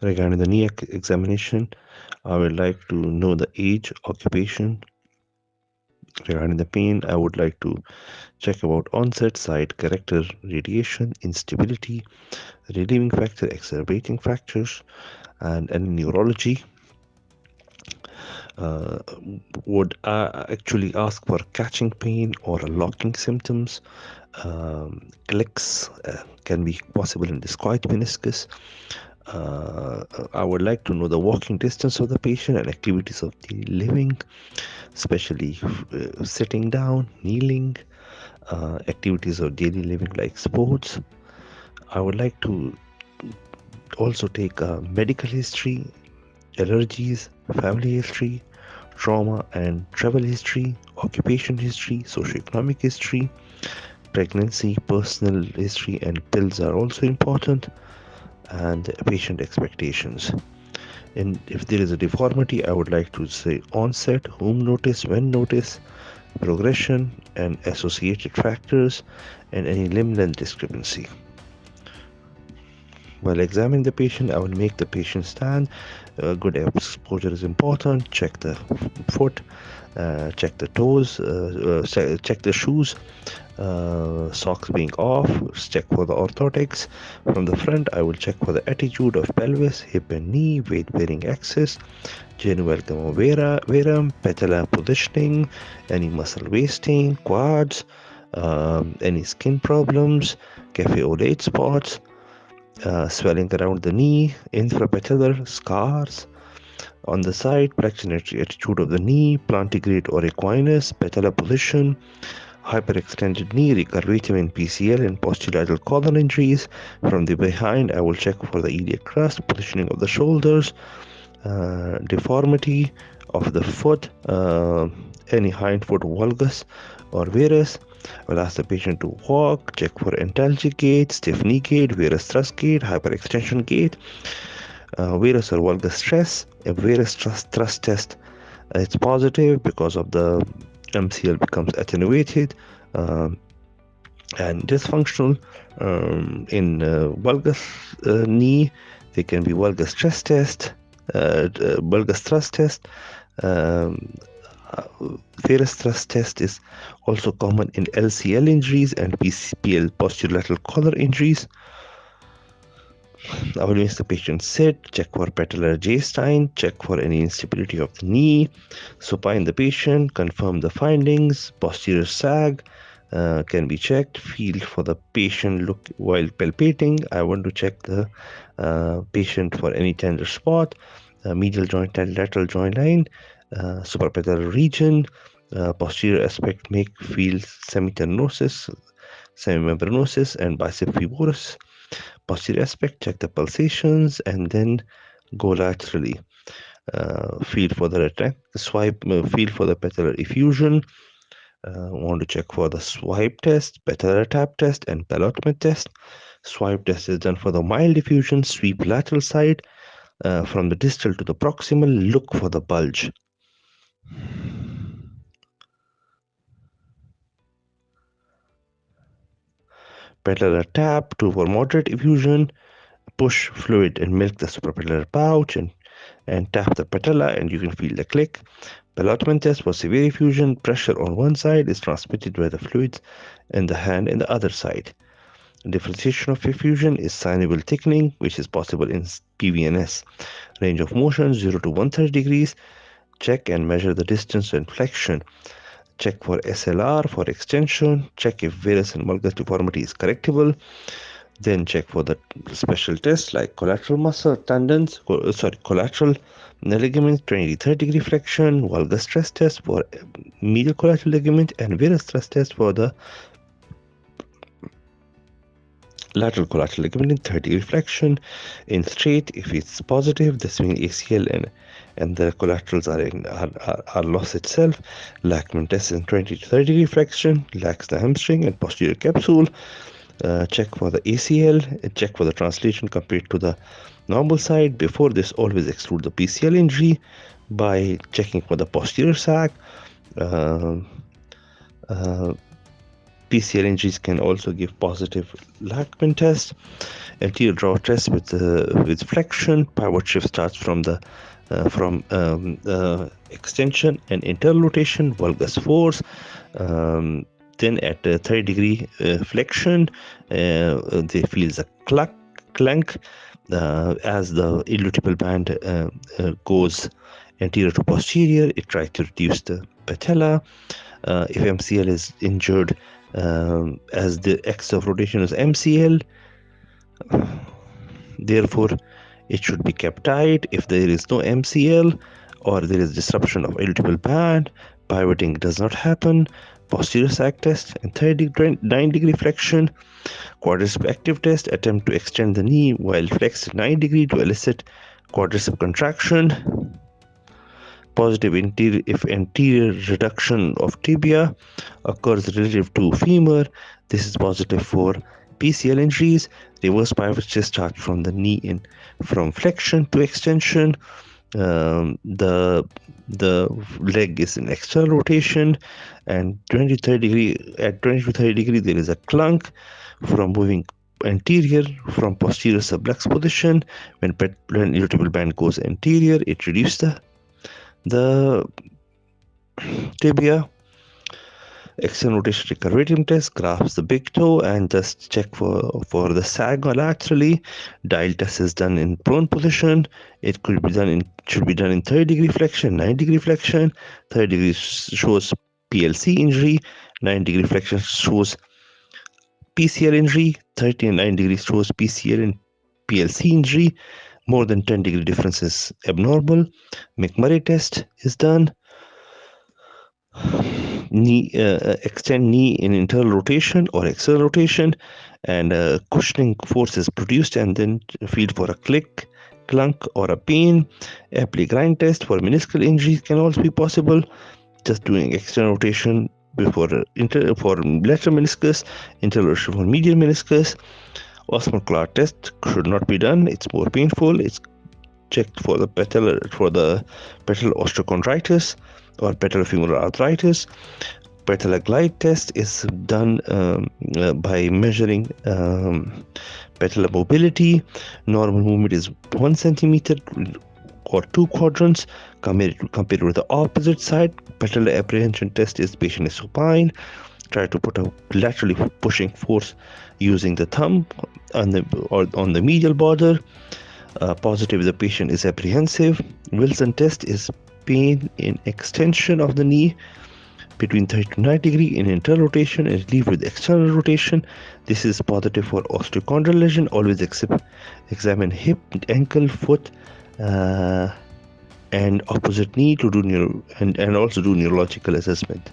Regarding the knee examination, I would like to know the age, occupation. Regarding the pain, I would like to check about onset, site, character, radiation, instability, relieving factor, exacerbating factors, and any neurology. Uh, would actually ask for catching pain or locking symptoms. Clicks can be possible in discoid meniscus. I would like to know the walking distance of the patient and activities of daily living, especially sitting down, kneeling, activities of daily living like sports. I would like to also take a medical history, allergies, family history, trauma and travel history, occupation history, socioeconomic history, pregnancy, personal history, and pills are also important, and patient expectations. And if there is a deformity, I would like to say onset, whom notice, when notice, progression, and associated factors, and any limb length discrepancy. While examining the patient, I will make the patient stand. Good exposure is important. Check the foot, check the toes, check the shoes, socks being off, check for the orthotics. From the front, I will check for the attitude of pelvis, hip and knee, weight bearing axis, genuvalgum verum, patella positioning, any muscle wasting, quads, any skin problems, cafe au lait spots, swelling around the knee, infrapatellar scars on the side, flexion attitude of the knee, plantigrade or equinus, patella position, hyperextended knee, recurvatum in PCL and posterolateral collar injuries. From the behind, I will check for the iliac crust, positioning of the shoulders, deformity of the foot, any hind foot valgus or varus. I will ask the patient to walk, check for antalgic gait, stiff knee gait, varus thrust gait, hyperextension gait, varus or valgus stress. A varus thrust test, it's positive because of the MCL becomes attenuated and dysfunctional. In valgus knee, there can be valgus stress test, valgus thrust test. Um, Varus thrust test is also common in LCL injuries and PCPL posterolateral collar injuries. I will make the patient sit, check for patellar J-Stein, check for any instability of the knee, supine the patient, confirm the findings, posterior sag can be checked, feel for the patient look while palpating. I want to check the patient for any tender spot, medial joint and lateral joint line, suprapatellar region, posterior aspect make feel semitendinosus, semimembranosus, and bicep femoris. Posterior aspect, check the pulsations, and then go laterally. Feel for the swipe, feel for the patellar effusion. Want to check for the swipe test, patellar tap test, and ballotment test. Swipe test is done for the mild effusion. Sweep lateral side from the distal to the proximal. Look for the bulge. Patellar tap to for moderate effusion. Push fluid and milk the suprapatellar pouch and tap the patella, and you can feel the click. Ballotment test for severe effusion. Pressure on one side is transmitted by the fluids in the hand in the other side. Differentiation of effusion is sinuval thickening, which is possible in PVNS. Range of motion 0 to 130 degrees. Check and measure the distance and flexion. Check for SLR for extension. Check if varus and valgus deformity is correctable. Then check for the special tests like collateral muscle tendons, collateral ligament 20 to 30 degree flexion, valgus stress test for medial collateral ligament, and varus stress test for the lateral collateral ligament in 30 degree flexion. In straight, if it's positive, this means ACL and the collaterals are loss itself. Lachman test in 20 to 30 degree flexion, lax the hamstring and posterior capsule. Check for the ACL, check for the translation compared to the normal side. Before this, always exclude the PCL injury by checking for the posterior sag. Uh, PCL injuries can also give positive Lachman test. Anterior draw test with flexion. Pivot shift starts from the extension and internal rotation, valgus force. Then at 30-degree flexion, they feel the clank as the iliotibial band goes anterior to posterior. It tries to reduce the patella. If MCL is injured, as the axis of rotation is MCL, therefore it should be kept tight. If there is no MCL or there is disruption of iliotibial band, pivoting does not happen. Posterior sag test and 9-degree flexion. Quadricep active test, attempt to extend the knee while flexed 9 degree to elicit quadricep contraction. Positive if anterior reduction of tibia occurs relative to femur, this is positive for PCL injuries. Reverse pivot shift starts from the knee from flexion to extension. The leg is in external rotation, and 20 to 30 degree there is a clunk from moving anterior from posterior sublux position. When iliotibial band goes anterior, it reduces the tibia. External rotation recurvatum test, grasps the big toe and just check for the sag laterally. Dial test is done in prone position. It should be done in 30-degree flexion, 9-degree flexion. 30 degrees shows PLC injury, 9-degree flexion shows PCL injury, 30 and 9 degrees shows PCL and PLC injury. More than 10-degree difference is abnormal. McMurray test is done. Knee extend knee in internal rotation or external rotation, and cushioning force is produced, and then feel for a clunk or a pain. Apply grind test for meniscal injuries can also be possible. Just doing external rotation before for lateral meniscus, internal rotation for medial meniscus. Osmer Clark test should not be done. It's more painful. It's checked for the patellar osteochondritis or patellofemoral arthritis. Patellar glide test is done by measuring patellar mobility. Normal movement is 1 centimeter or 2 quadrants compared with the opposite side. Patellar apprehension test is patient is supine. Try to put a laterally pushing force using the thumb on the medial border. Positive if the patient is apprehensive. Wilson test is pain in extension of the knee between 30 to 90 degree in internal rotation and relief with external rotation. This is positive for osteochondral lesion. Always examine hip, ankle, foot, and opposite knee to do and also do neurological assessment.